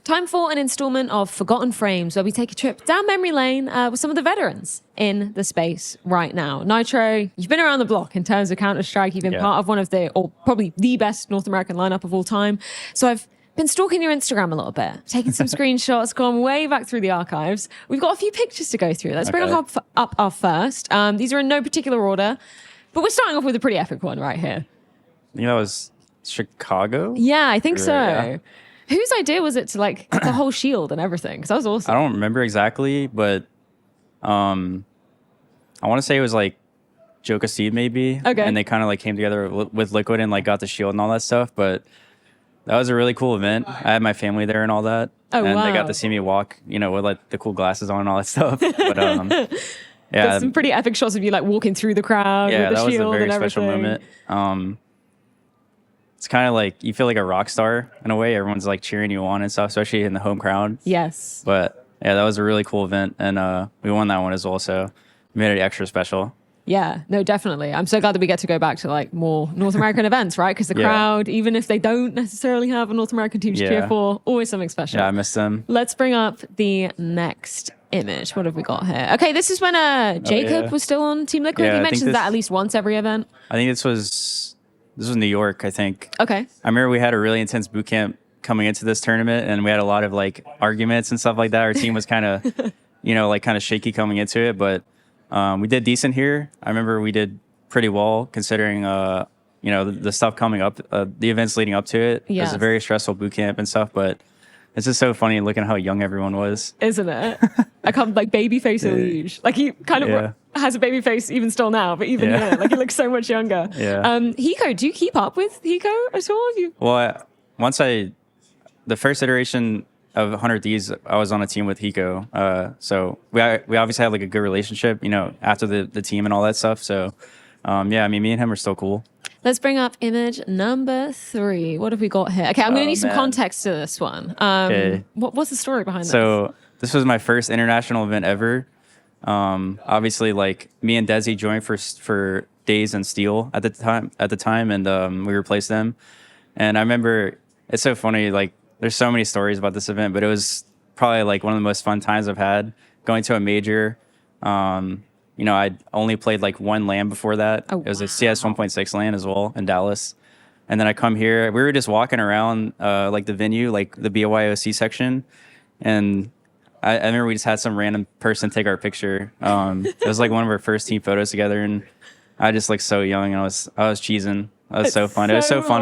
Time for an installment of Forgotten Frames, where we take a trip down memory lane with some of the veterans in the space right now. Nitro, you've been around the block in terms of Counter-Strike. You've been part of one of the, or probably the best North American lineup of all time. So I've been stalking your Instagram a little bit, taking some screenshots, gone way back through the archives. We've got a few pictures to go through. Let's bring up our first. These are in no particular order, but we're starting off with a pretty epic one right here. I think that was Chicago? Yeah, I think so. Yeah. Whose idea was it to like get the whole shield and everything? Because that was awesome. I don't remember exactly, but I want to say it was like Joka Steve maybe. Okay. And they kind of like came together with Liquid and like got the shield and all that stuff. But that was a really cool event. I had my family there and all that. Oh, and wow. they got to see me walk, you know, with like the cool glasses on and all that stuff. But yeah, there's some pretty epic shots of you like walking through the crowd with the that was a shield very and special everything. moment. It's kind of like you feel like a rock star in a way. Everyone's like cheering you on and stuff, especially in the home crowd. Yes. But yeah, that was a really cool event, and we won that one as well, so made it extra special. Yeah, no, definitely. I'm so glad that we get to go back to like more North American events, right? Because the crowd, even if they don't necessarily have a North American team to cheer for, always something special. Yeah, I miss them. Let's bring up the next image. What have we got here? Okay, this is when Jacob was still on Team Liquid. Yeah, He I mentions think that at least once every event. I think this was New York, I think. Okay. I remember we had a really intense boot camp coming into this tournament, and we had a lot of like arguments and stuff like that. Our team was kind of, you know, like kind of shaky coming into it, but we did decent here. I remember we did pretty well considering, you know, the stuff coming up, the events leading up to it. It was a very stressful boot camp and stuff, but it's just so funny looking at how young everyone was. Isn't it? I can't like babyface Elige. Like he kind of has a baby face even still now, but even here, like he looks so much younger. Hiko, do you keep up with Hiko at all? Well, the first iteration of 100 Thieves, I was on a team with Hiko. So we obviously had like a good relationship, you know, after the team and all that stuff. So yeah, I mean, me and him are still cool. Let's bring up image number 3. What have we got here? Okay, I'm going to need some context to this one. What's the story behind this? So this was my first international event ever. Obviously, like me and Desi joined for Days and Steel at the time, and we replaced them. And I remember it's so funny. Like, there's so many stories about this event, but it was probably like one of the most fun times I've had going to a major. You know, I'd only played like one LAN before that. It was a CS 1.6 LAN as well in Dallas. And then I come here. We were just walking around like the venue, like the BYOC section. And I remember we just had some random person take our picture. It was like one of our first team photos together. And I just like so young. And I was cheesing. It was so fun. It was so fun.